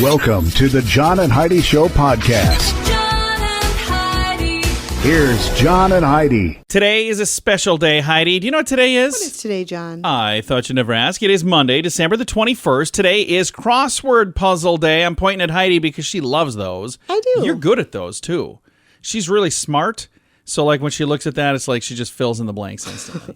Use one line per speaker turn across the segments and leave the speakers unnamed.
Welcome to the John and Heidi Show podcast.
John and Heidi.
Here's John and Heidi.
Today is a special day, Heidi. Do you know what today is?
What is today, John?
I thought you'd never ask. It is Monday, December the 21st. Today is Crossword Puzzle Day. I'm pointing at Heidi because she loves those.
I do.
You're good at those, too. She's really smart. So, like, when she looks at that, it's like she just fills in the blanks instantly.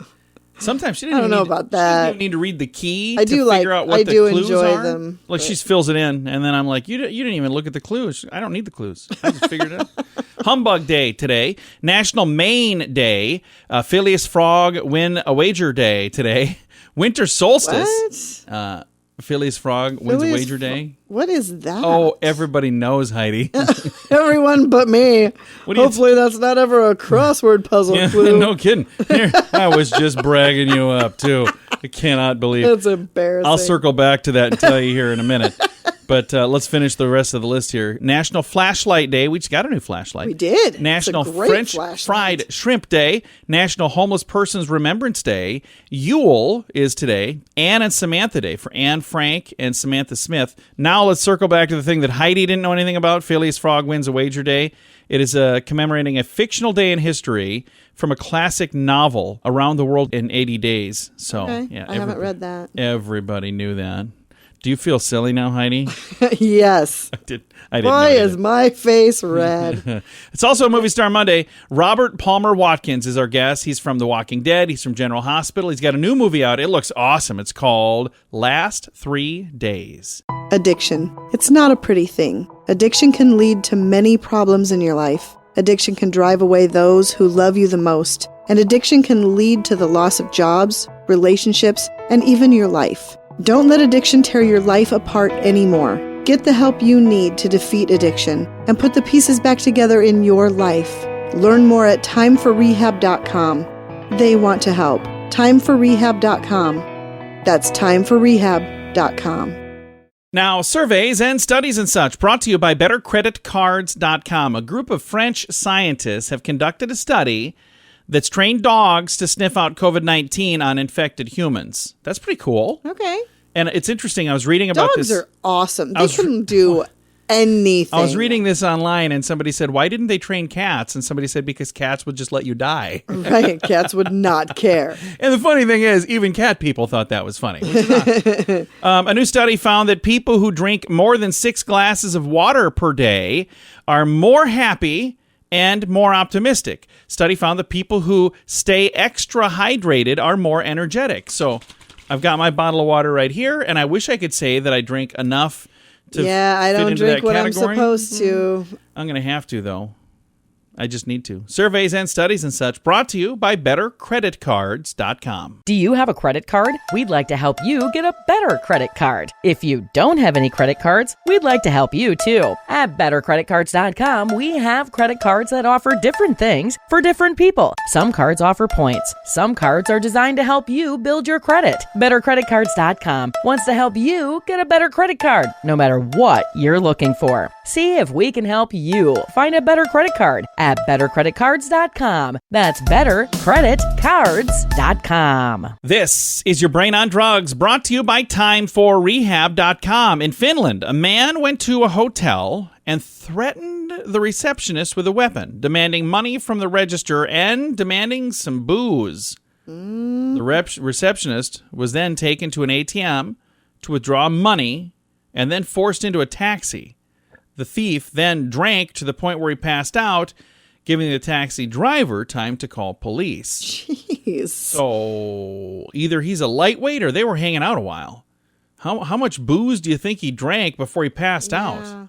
Sometimes she didn't
I don't know about that.
She didn't need to read the key
I
to
do
figure out what
I
the
do
clues
enjoy
are.
them.
Like, she fills it in, and then I'm like, you didn't even look at the clues. I don't need the clues. I just figured it out. Humbug Day today. National Maine Day. Phileas Frog Win a Wager Day today. Winter Solstice.
What?
Phileas Frog Wins a Wager Day.
What is that?
Oh, everybody knows, Heidi.
Everyone but me. Hopefully that's not ever a crossword puzzle clue.
No kidding. Here, I was just bragging you up, too. I cannot believe.
That's embarrassing.
I'll circle back to that and tell you here in a minute. But let's finish the rest of the list here. National Flashlight Day. We just got a new flashlight.
We did.
National
It's a great
French
flashlight.
Fried Shrimp Day. National Homeless Persons Remembrance Day. Yule is today. Anne and Samantha Day for Anne Frank and Samantha Smith. Now let's circle back to the thing that Heidi didn't know anything about. Phileas Frog Wins a Wager Day. It is commemorating a fictional day in history from a classic novel, Around the World in 80 Days. So,
Okay.
yeah,
I haven't read that.
Everybody knew that. Do you feel silly now, Heidi?
Yes.
I didn't know
Why
either.
is my face red?
It's also a Movie Star Monday. Robert Palmer Watkins is our guest. He's from The Walking Dead. He's from General Hospital. He's got a new movie out. It looks awesome. It's called Last 3 Days.
Addiction. It's not a pretty thing. Addiction can lead to many problems in your life. Addiction can drive away those who love you the most. And addiction can lead to the loss of jobs, relationships, and even your life. Don't let addiction tear your life apart anymore. Get the help you need to defeat addiction and put the pieces back together in your life. Learn more at timeforrehab.com. They want to help. Timeforrehab.com. That's timeforrehab.com.
Now, surveys and studies and such brought to you by bettercreditcards.com. A group of French scientists have conducted a study that's trained dogs to sniff out COVID-19 on infected humans. That's pretty cool.
Okay.
And it's interesting. I was reading about
Dogs
this.
are awesome. They can do anything.
I was reading this online, and somebody said, why didn't they train cats? And somebody said, because cats would just let you die.
Right. Cats would not care.
And the funny thing is, even cat people thought that was funny. Which is not. A new study found that people who drink more than 6 glasses of water per day are more happy and more optimistic. Study found that people who stay extra hydrated are more energetic. So I've got my bottle of water right here, and I wish I could say that I drink enough to
I
fit
don't
into
drink
that
what
category.
I'm supposed to.
I'm going to have to, though. I just need to. Surveys and studies and such brought to you by bettercreditcards.com.
Do you have a credit card? We'd like to help you get a better credit card. If you don't have any credit cards, we'd like to help you too. At bettercreditcards.com, we have credit cards that offer different things for different people. Some cards offer points. Some cards are designed to help you build your credit. Bettercreditcards.com wants to help you get a better credit card, no matter what you're looking for. See if we can help you find a better credit card at bettercreditcards.com. That's bettercreditcards.com.
This is your Brain on Drugs, brought to you by timeforrehab.com. In Finland, a man went to a hotel and threatened the receptionist with a weapon, demanding money from the register and demanding some booze. The receptionist was then taken to an ATM to withdraw money and then forced into a taxi. The thief then drank to the point where he passed out, giving the taxi driver time to call police.
Jeez.
So either he's a lightweight or they were hanging out a while. How much booze do you think he drank before he passed out?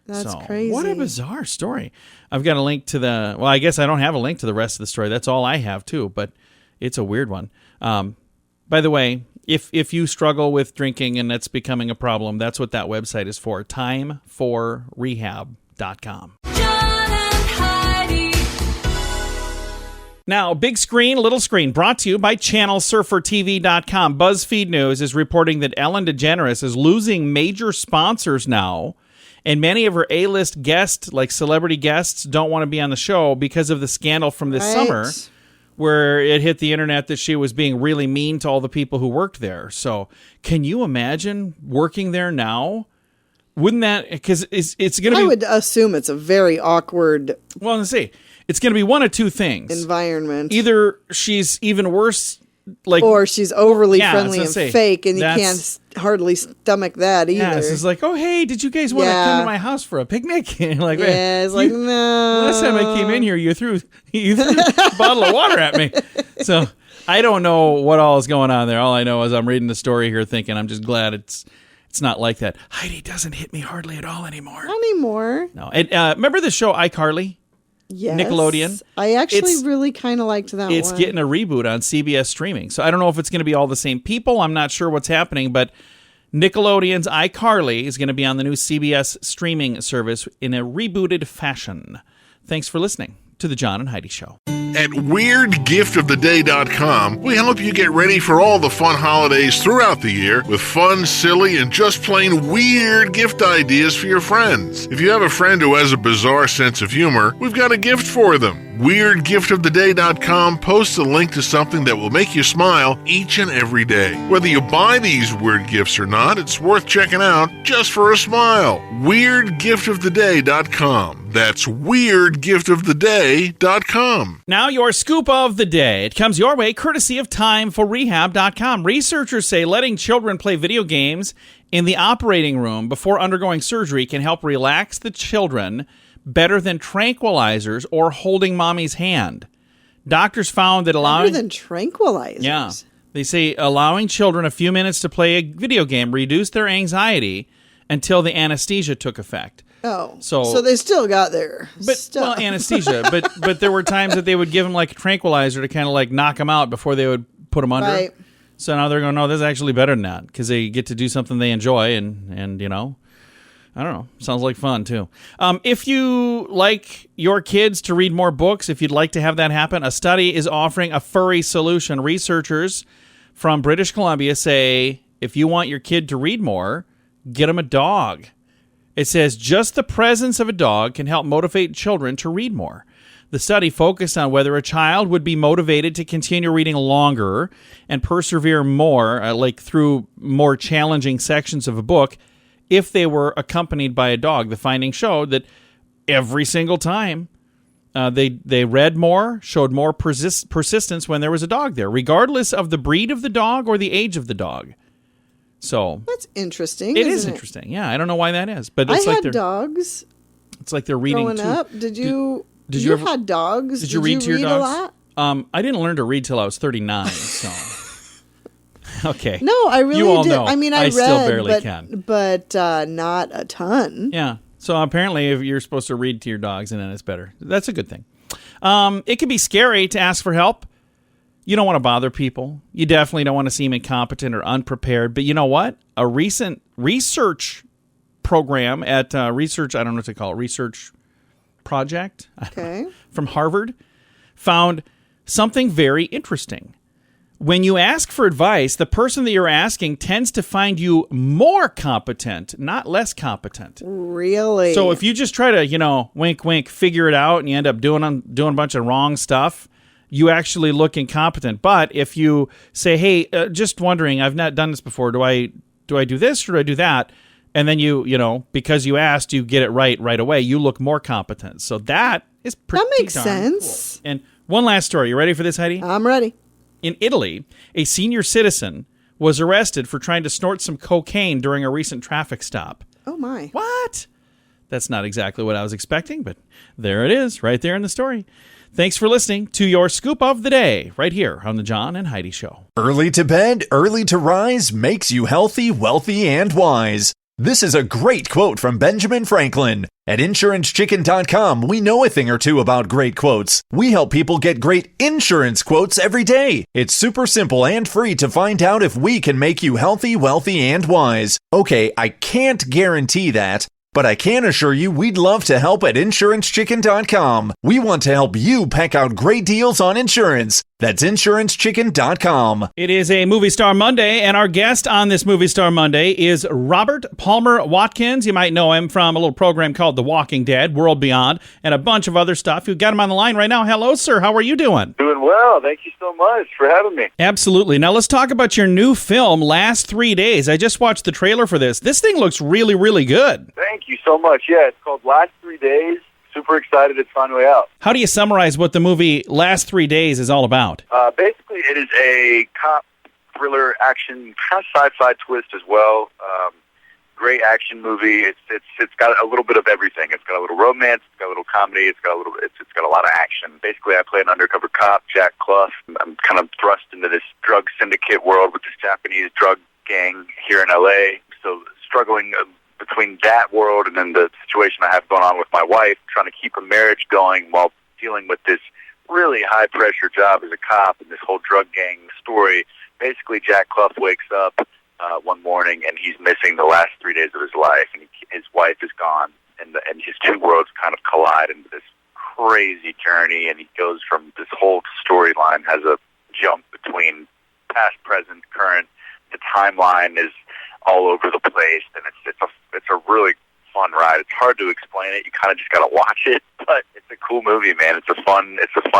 That's crazy.
What a bizarre story. I've got a link to I guess I don't have a link to the rest of the story. That's all I have too, but it's a weird one. By the way, if you struggle with drinking and that's becoming a problem, that's what that website is for, timeforrehab.com.
John and Heidi.
Now, big screen, little screen, brought to you by channelsurfertv.com. BuzzFeed News is reporting that Ellen DeGeneres is losing major sponsors now, and many of her A-list guests, like celebrity guests, don't want to be on the show because of the scandal from this summer, where it hit the internet that she was being really mean to all the people who worked there. So can you imagine working there now Wouldn't that, because it's going to be...
I would assume it's a very awkward
Well, let's see. It's going to be one of two things.
environment.
Either she's even worse, like...
Or she's overly
Yeah,
friendly
I was
and
gonna say,
fake, and you
that's-
can't hardly stomach that either.
Yeah, it's like, oh, hey, did you guys want to
Yeah.
come to my house for a picnic? Like,
Yeah, it's like, no.
Last time I came in here, you threw a bottle of water at me. So I don't know what all is going on there. All I know is I'm reading the story here thinking I'm just glad it's not like that. Heidi doesn't hit me hardly at all anymore.
Not anymore.
No. And remember the show iCarly?
Yes.
Nickelodeon?
I actually
It's-
really kind of liked that
It's
one.
getting a reboot on CBS streaming. So I don't know if it's going to be all the same people. I'm not sure what's happening, but Nickelodeon's iCarly is going to be on the new CBS streaming service in a rebooted fashion. Thanks for listening to The John and Heidi Show.
At WeirdGiftOfTheDay.com, we help you get ready for all the fun holidays throughout the year with fun, silly, and just plain weird gift ideas for your friends. If you have a friend who has a bizarre sense of humor, we've got a gift for them. WeirdGiftOfTheDay.com posts a link to something that will make you smile each and every day. Whether you buy these weird gifts or not, it's worth checking out just for a smile. WeirdGiftOfTheDay.com. That's WeirdGiftOfTheDay.com.
Now your scoop of the day. It comes your way courtesy of TimeForRehab.com. Researchers say letting children play video games in the operating room before undergoing surgery can help relax the children better than tranquilizers or holding mommy's hand. Doctors found that allowing...
Better than tranquilizers.
Yeah. They say allowing children a few minutes to play a video game reduced their anxiety until the anesthesia took effect.
Oh.
So
they still got their stuff.
Well, anesthesia. but there were times that they would give them like a tranquilizer to kind of like knock them out before they would put them under.
Right.
So now they're going, no, this is actually better than that because they get to do something they enjoy and you know, I don't know. Sounds like fun too. If you like your kids to read more books, if you'd like to have that happen, a study is offering a furry solution. Researchers from British Columbia say if you want your kid to read more, get them a dog. It says just the presence of a dog can help motivate children to read more. The study focused on whether a child would be motivated to continue reading longer and persevere more, like through more challenging sections of a book, if they were accompanied by a dog. The findings showed that every single time they read more, showed more persistence when there was a dog there, regardless of the breed of the dog or the age of the dog. So
That's interesting.
it is
isn't
interesting. Yeah, I don't know why that is, but
I
it's like
had
they're
dogs
it's like they're reading
growing
too.
up. Did you?
did
you
you ever-
had dogs?
Did you read to your
a
dogs?
lot?
I didn't learn to read till I was 39. So okay.
No, I really
You all
did.
know.
I mean,
I
I read,
still barely
but,
can.
but not a ton.
Yeah. So apparently, if you're supposed to read to your dogs, and then it's better. That's a good thing. It can be scary to ask for help. You don't want to bother people. You definitely don't want to seem incompetent or unprepared. But you know what? A recent research program at research, I don't know what to call it, research project
Okay.
from Harvard found something very interesting. When you ask for advice, the person that you're asking tends to find you more competent, not less competent.
Really?
So if you just try to, wink, wink, figure it out, and you end up doing a bunch of wrong stuff, you actually look incompetent. But if you say, hey, just wondering, I've not done this before. Do I do this or do I do that? And then because you asked, you get it right away. You look more competent. So that is pretty
That makes
darn
sense.
cool. And one last story. You ready for this, Heidi?
I'm ready.
In Italy, a senior citizen was arrested for trying to snort some cocaine during a recent traffic stop.
Oh, my.
What? That's not exactly what I was expecting, but there it is, right there in the story. Thanks for listening to your scoop of the day, right here on the John and Heidi Show.
Early to bed, early to rise makes you healthy, wealthy, and wise. This is a great quote from Benjamin Franklin. At InsuranceChicken.com, we know a thing or two about great quotes. We help people get great insurance quotes every day. It's super simple and free to find out if we can make you healthy, wealthy, and wise. Okay, I can't guarantee that, but I can assure you we'd love to help at InsuranceChicken.com. We want to help you peck out great deals on insurance. That's insurancechicken.com.
It is a Movie Star Monday, and our guest on this Movie Star Monday is Robert Palmer Watkins. You might know him from a little program called The Walking Dead, World Beyond, and a bunch of other stuff. You've got him on the line right now. Hello, sir. How are you doing?
Doing well. Thank you so much for having me.
Absolutely. Now let's talk about your new film, Last 3 Days. I just watched the trailer for this. This thing looks really, really good.
Thank you so much. Yeah, it's called Last 3 Days. Super excited it's finally out.
How do you summarize what the movie Last 3 Days is all about?
Basically, it is a cop thriller action, kind of sci-fi twist as well. Great action movie. It's got a little bit of everything. It's got a little romance. It's got a little comedy. It's got a lot of action. Basically, I play an undercover cop, Jack Clough. I'm kind of thrust into this drug syndicate world with this Japanese drug gang here in L.A. So struggling between that world and then the situation I have going on with my wife, trying to keep a marriage going while dealing with this really high-pressure job as a cop and this whole drug gang story. Basically, Jack Clough wakes up one morning and he's missing the last 3 days of his life, and his wife is gone, and his two worlds kind of collide into this crazy journey, and he goes from this whole storyline has a jump between past, present, current. The timeline is all over the place, and it's a really fun ride. It's hard to explain it. You kind of just got to watch it, but it's a cool movie, man. It's a fun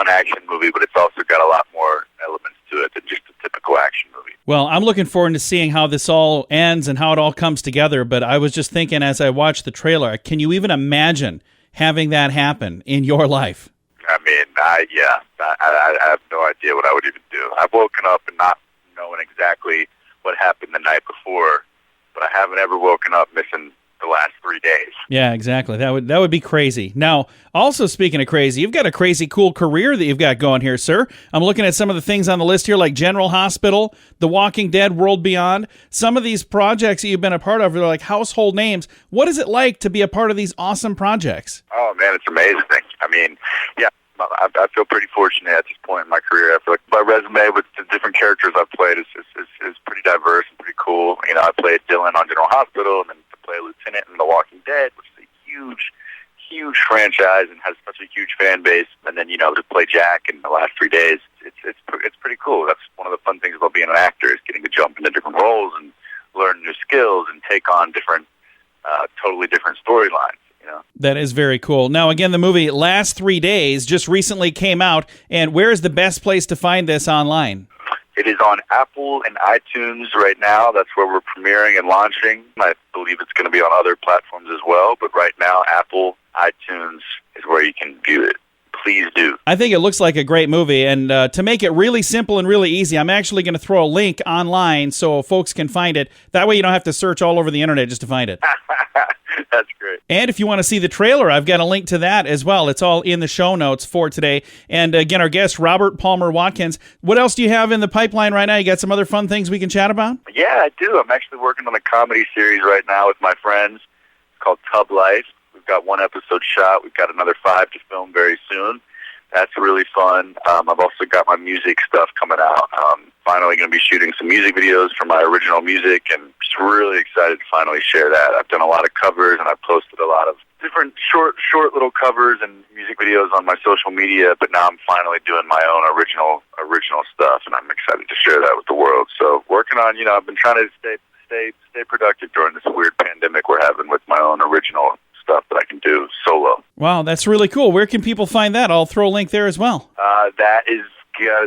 action movie, but it's also got a lot more elements to it than just a typical action movie.
Well, I'm looking forward to seeing how this all ends and how it all comes together, but I was just thinking as I watched the trailer, can you even imagine having that happen in your life?
I mean, I have no idea what I would even do. I've woken up and not knowing exactly what happened the night before, but I haven't ever woken up missing the last 3 days.
Yeah, exactly. That would be crazy. Now, also speaking of crazy, you've got a crazy cool career that you've got going here, sir. I'm looking at some of the things on the list here, like General Hospital, The Walking Dead, World Beyond. Some of these projects that you've been a part of are like household names. What is it like to be a part of these awesome projects?
Oh, man, it's amazing. I mean, yeah, I feel pretty fortunate at this point in my career. I feel like my resume with the different characters I've played is pretty diverse and pretty cool. You know, I played Dylan on General Hospital, and then to play Lieutenant in The Walking Dead, which is a huge franchise and has such a huge fan base. And then, you know, to play Jack in the last 3 days, it's pretty cool. That's one of the fun things about being an actor, is getting to jump into different roles and learn new skills and take on different, totally different storylines. You know? That
is very cool. Now, again, the movie Last 3 Days just recently came out, and where is the best place to find this online?
It is on Apple and iTunes right now. That's where we're premiering and launching. I believe it's going to be on other platforms as well, but right now, Apple, iTunes is where you can view it. Please do.
I think it looks like a great movie, and to make it really simple and really easy, I'm actually going to throw a link online so folks can find it. That way you don't have to search all over the internet just to find it.
That's great.
And if you want to see the trailer, I've got a link to that as well. It's all in the show notes for today. And again, our guest, Robert Palmer Watkins. What else do you have in the pipeline right now? You got some other fun things we can chat about?
Yeah, I do. I'm actually working on a comedy series right now with my friends. It's called Tub Life. We've got one episode shot. We've got another 5 to film very soon. That's really fun. I've also got my music stuff coming out. Finally going to be shooting some music videos for my original music, and just really excited to finally share that. I've done a lot of covers, and I've posted a lot of different short little covers and music videos on my social media, but now I'm finally doing my own original stuff, and I'm excited to share that with the world. So working on, you know, I've been trying to stay productive during this weird pandemic we're having with my own original stuff that I can do solo.
Wow, that's really cool. Where can people find that? I'll throw a link there as well.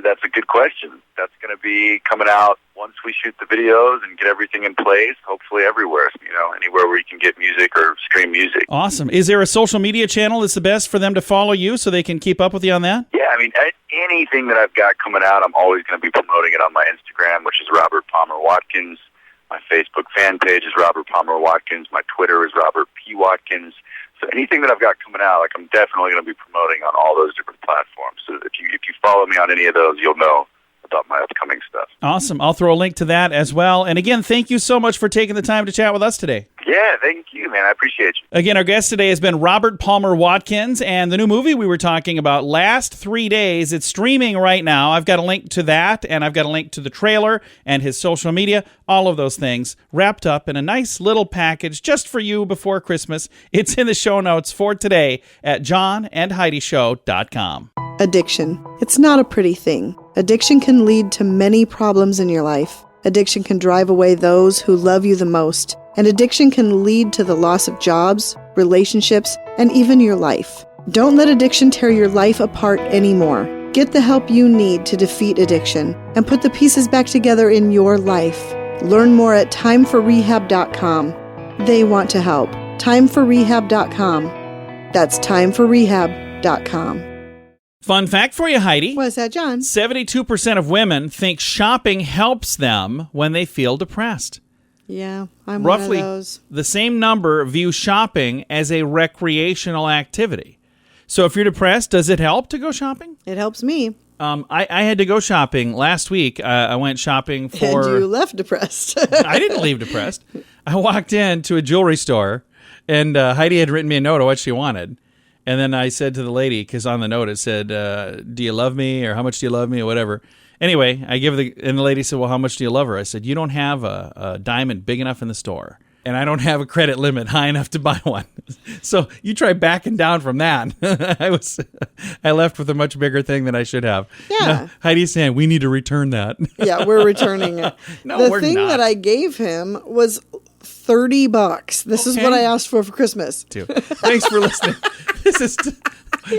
That's a good question. That's going to be coming out once we shoot the videos and get everything in place, hopefully everywhere, you know, anywhere where you can get music or stream music.
Awesome. Is there a social media channel that's the best for them to follow you so they can keep up with you on that?
Yeah, I mean, anything that I've got coming out, I'm always going to be promoting it on my Instagram, which is Robert Palmer Watkins. My Facebook fan page is Robert Palmer Watkins. My Twitter is Robert P. Watkins. So anything that I've got coming out, like, I'm definitely going to be promoting on all those different platforms. So if you follow me on any of those, you'll know about my upcoming stuff.
Awesome. I'll throw a link to that as well. And again, thank you so much for taking the time to chat with us today.
Yeah, thank you, man. I appreciate you.
Again, our guest today has been Robert Palmer Watkins, and the new movie we were talking about, Last 3 Days, it's streaming right now. I've got a link to that, and I've got a link to the trailer and his social media, all of those things wrapped up in a nice little package just for you before Christmas. It's in the show notes for today at johnandheidishow.com.
Addiction. It's not a pretty thing. Addiction can lead to many problems in your life. Addiction can drive away those who love you the most. And addiction can lead to the loss of jobs, relationships, and even your life. Don't let addiction tear your life apart anymore. Get the help you need to defeat addiction and put the pieces back together in your life. Learn more at timeforrehab.com. They want to help. Timeforrehab.com. That's timeforrehab.com.
Fun fact for you, Heidi.
What's that, John?
72% of women think shopping helps them when they feel depressed.
Yeah, I'm
Roughly
one of those.
the same number view shopping as a recreational activity. So if you're depressed, does it help to go shopping?
It helps me.
I had to go shopping last week. I went shopping for...
And you left depressed.
I didn't leave depressed. I walked into a jewelry store, and Heidi had written me a note of what she wanted. And then I said to the lady, because on the note it said, do you love me, or how much do you love me, or whatever. Anyway, and the lady said, well, how much do you love her? I said, you don't have a diamond big enough in the store, and I don't have a credit limit high enough to buy one. So you try backing down from that. I left with a much bigger thing than I should have.
Yeah.
No, Heidi's saying, we need to return that.
Yeah, we're returning it.
No, we're
the thing
not.
that I gave him was $30. This is
Okay.
what I asked for Christmas.
Too. Thanks for listening.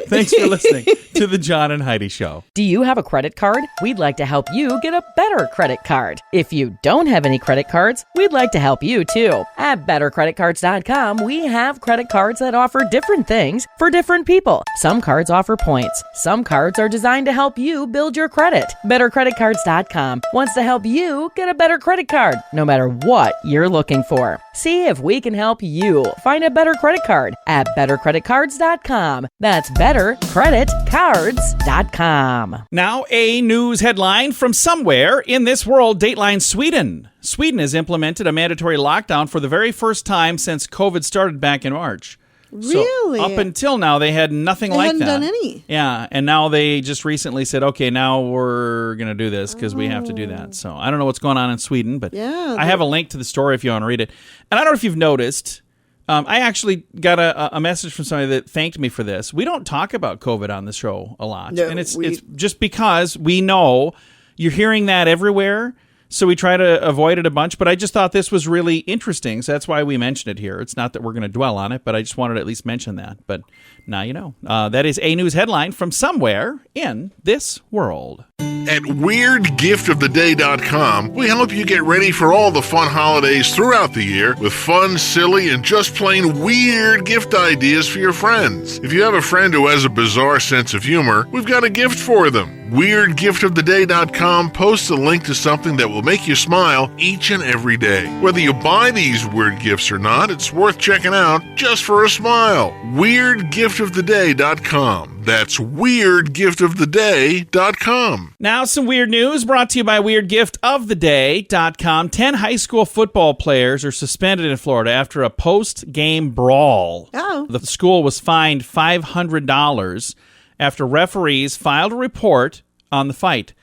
Thanks for listening to the John and Heidi Show.
Do you have a credit card? We'd like to help you get a better credit card. If you don't have any credit cards, we'd like to help you too. At bettercreditcards.com, we have credit cards that offer different things for different people. Some cards offer points. Some cards are designed to help you build your credit. Bettercreditcards.com wants to help you get a better credit card, no matter what you're looking for. See if we can help you find a better credit card at bettercreditcards.com. That's bettercreditcards.com.
Now, a news headline from somewhere in this world, Dateline Sweden. Sweden has implemented a mandatory lockdown for the very first time since COVID started back in March.
Really?
So up until now, they had nothing
They
like
hadn't
that.
done any.
Yeah, and now they just recently said, okay, now we're going to do this because we have to do that. So I don't know what's going on in Sweden, but
Yeah,
I have a link to the story if you want to read it. And I don't know if you've noticed, I actually got a message from somebody that thanked me for this. We don't talk about COVID on the show a lot.
No,
and it's just because we know you're hearing that everywhere. So we try to avoid it a bunch, but I just thought this was really interesting, so that's why we mentioned it here. It's not that we're going to dwell on it, but I just wanted to at least mention that. But now you know. That is a news headline from somewhere in this world.
At WeirdGiftOfTheDay.com, we help you get ready for all the fun holidays throughout the year with fun, silly, and just plain weird gift ideas for your friends. If you have a friend who has a bizarre sense of humor, we've got a gift for them. WeirdGiftOfTheDay.com posts a link to something that will make you smile each and every day. Whether you buy these weird gifts or not, it's worth checking out just for a smile. WeirdGiftOfTheDay.com. That's WeirdGiftOfTheDay.com.
Now, some weird news brought to you by WeirdGiftOfTheDay.com. 10 high school football players are suspended in Florida after a post-game brawl.
Oh.
The school was fined $500 after referees filed a report on the fight.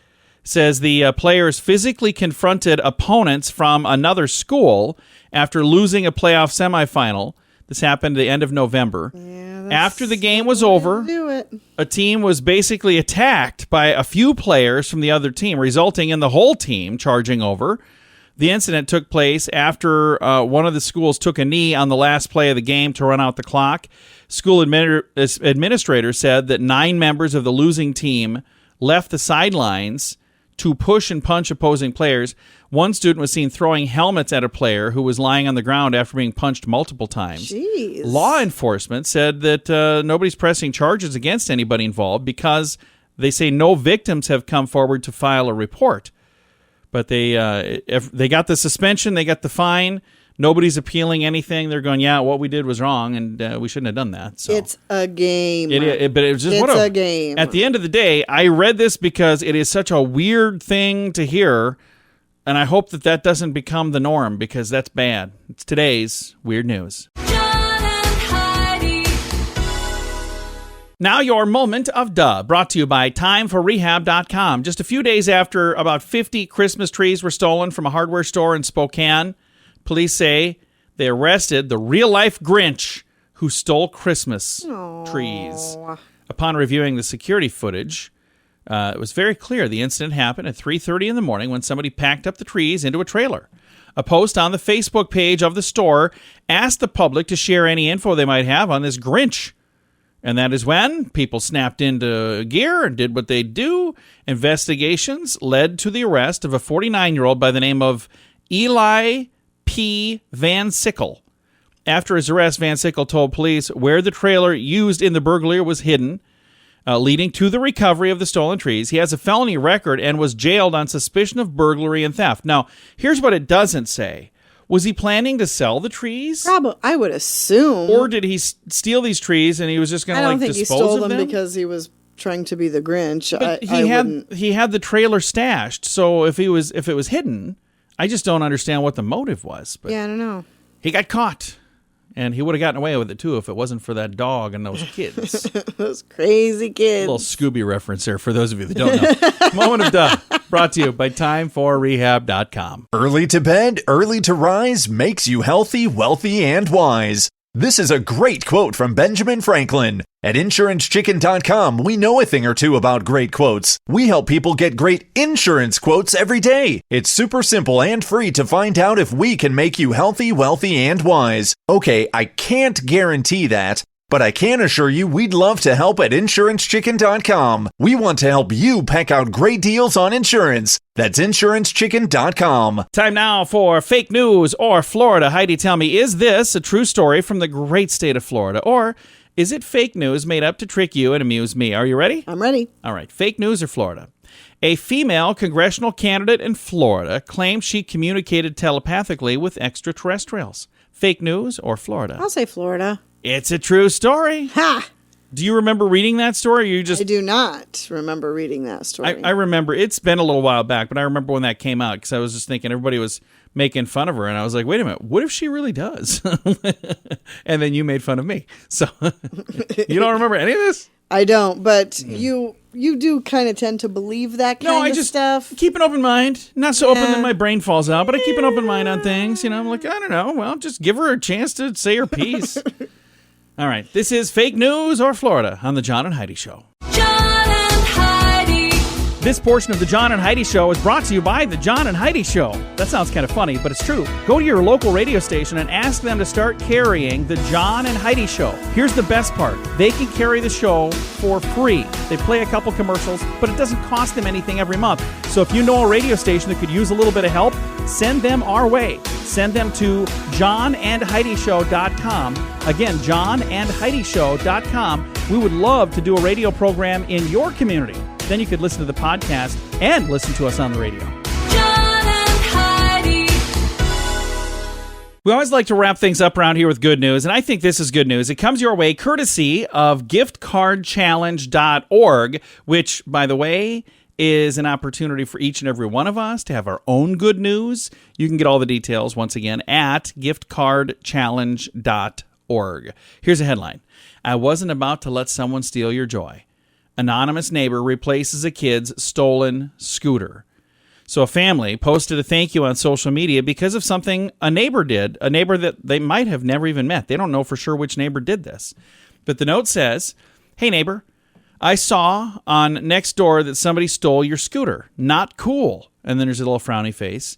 Says the players physically confronted opponents from another school after losing a playoff semifinal. This happened at the end of November. After the game was over, a team was basically attacked by a few players from the other team, resulting in the whole team charging over. The incident took place after one of the schools took a knee on the last play of the game to run out the clock. School administrators said that 9 members of the losing team left the sidelines to push and punch opposing players. One student was seen throwing helmets at a player who was lying on the ground after being punched multiple times.
Jeez.
Law enforcement said that nobody's pressing charges against anybody involved because they say no victims have come forward to file a report. But they got the suspension, they got the fine. Nobody's appealing anything. They're going, yeah, what we did was wrong, and we shouldn't have done that. So
It's a game.
but it was just
It's a game.
At the end of the day, I read this because it is such a weird thing to hear, and I hope that doesn't become the norm because that's bad. It's today's weird news.
John and Heidi.
Now your moment of duh, brought to you by timeforrehab.com. Just a few days after about 50 Christmas trees were stolen from a hardware store in Spokane, police say they arrested the real-life Grinch who stole Christmas trees. Upon reviewing the security footage, it was very clear the incident happened at 3:30 in the morning when somebody packed up the trees into a trailer. A post on the Facebook page of the store asked the public to share any info they might have on this Grinch. And that is when people snapped into gear and did what they do. Investigations led to the arrest of a 49-year-old by the name of Eli P. Van Sickle. After his arrest, Van Sickle told police where the trailer used in the burglary was hidden, leading to the recovery of the stolen trees. He has a felony record and was jailed on suspicion of burglary and theft. Now, here's what it doesn't say. Was he planning to sell the trees?
Probably, I would assume.
Or did he steal these trees and he was just going to dispose of them?
I don't think he stole them because he was trying to be the Grinch.
But he had the trailer stashed. So if it was hidden, I just don't understand what the motive was. But
yeah, I don't know.
He got caught. And he would have gotten away with it, too, if it wasn't for that dog and those kids.
Those crazy kids.
A little Scooby reference there for those of you that don't know. Moment of Duh, brought to you by timeforrehab.com.
Early to bed, early to rise makes you healthy, wealthy, and wise. This is a great quote from Benjamin Franklin. At InsuranceChicken.com, we know a thing or two about great quotes. We help people get great insurance quotes every day. It's super simple and free to find out if we can make you healthy, wealthy, and wise. Okay, I can't guarantee that, but I can assure you we'd love to help at InsuranceChicken.com. We want to help you pack out great deals on insurance. That's InsuranceChicken.com.
Time now for fake news or Florida. Heidi, tell me, is this a true story from the great state of Florida? Or is it fake news made up to trick you and amuse me? Are you ready?
I'm ready.
All right. Fake news or Florida? A female congressional candidate in Florida claimed she communicated telepathically with extraterrestrials. Fake news or Florida?
I'll say Florida.
It's a true story.
Ha!
Do you remember reading that story? Or you just
I do not remember reading that story.
I remember. It's been a little while back, but I remember when that came out because I was just thinking everybody was making fun of her, and I was like, wait a minute, what if she really does? And then you made fun of me. So you don't remember any of this?
I don't, but you do kind of tend to believe that kind of stuff.
Keep an open mind. Not so open that my brain falls out, but I keep an open mind on things. I'm like, I don't know. Well, just give her a chance to say her piece. All right. This is Fake News or Florida on The John and Heidi Show.
John and Heidi.
This portion of The John and Heidi Show is brought to you by The John and Heidi Show. That sounds kind of funny, but it's true. Go to your local radio station and ask them to start carrying The John and Heidi Show. Here's the best part. They can carry the show for free. They play a couple commercials, but it doesn't cost them anything every month. So if you know a radio station that could use a little bit of help, send them our way. Send them to johnandheidishow.com. Again, johnandheidishow.com. We would love to do a radio program in your community. Then you could listen to the podcast and listen to us on the radio.
John and Heidi.
We always like to wrap things up around here with good news, and I think this is good news. It comes your way courtesy of giftcardchallenge.org, which, by the way, is an opportunity for each and every one of us to have our own good news. You can get all the details, once again, at giftcardchallenge.org. Here's a headline. I wasn't about to let someone steal your joy. Anonymous neighbor replaces a kid's stolen scooter. So a family posted a thank you on social media because of something a neighbor did, a neighbor that they might have never even met. They don't know for sure which neighbor did this. But the note says, hey neighbor, I saw on Nextdoor that somebody stole your scooter. Not cool. And then there's a little frowny face.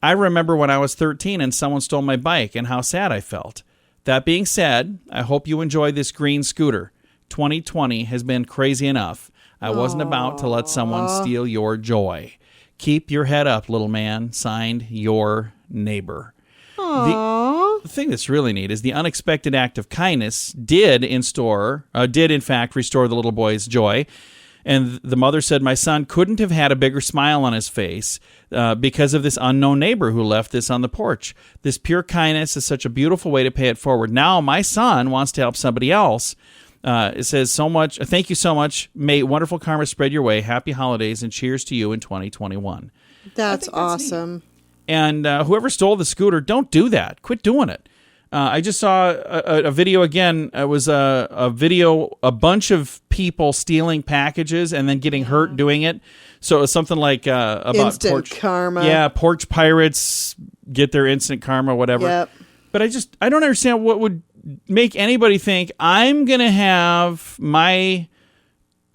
I remember when I was 13 and someone stole my bike and how sad I felt. That being said, I hope you enjoy this green scooter. 2020 has been crazy enough. I wasn't about to let someone steal your joy. Keep your head up, little man. Signed, your neighbor. The thing that's really neat is the unexpected act of kindness did in fact restore the little boy's joy. And the mother said, my son couldn't have had a bigger smile on his face because of this unknown neighbor who left this on the porch. This pure kindness is such a beautiful way to pay it forward. Now my son wants to help somebody else. It says so much. Thank you so much. May wonderful karma spread your way. Happy holidays and cheers to you in 2021.
That's awesome.
Neat. And whoever stole the scooter, don't do that. Quit doing it. I just saw a video again. It was a video, a bunch of people stealing packages and then getting hurt doing it. So it was something like about
instant karma.
Yeah, porch pirates get their instant karma, whatever.
Yep.
But I don't understand what would make anybody think I'm going to have my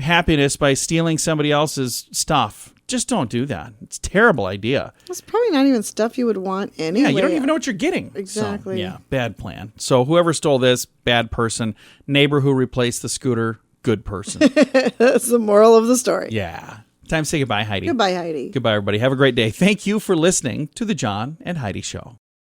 happiness by stealing somebody else's stuff. Just don't do that. It's a terrible idea.
It's probably not even stuff you would want anyway.
Yeah, you don't even know what you're getting.
Exactly.
So, yeah, bad plan. So whoever stole this, bad person. Neighbor who replaced the scooter, good person.
That's the moral of the story.
Yeah. Time to say goodbye, Heidi.
Goodbye, Heidi.
Goodbye, everybody. Have a great day. Thank you for listening to The John and Heidi Show.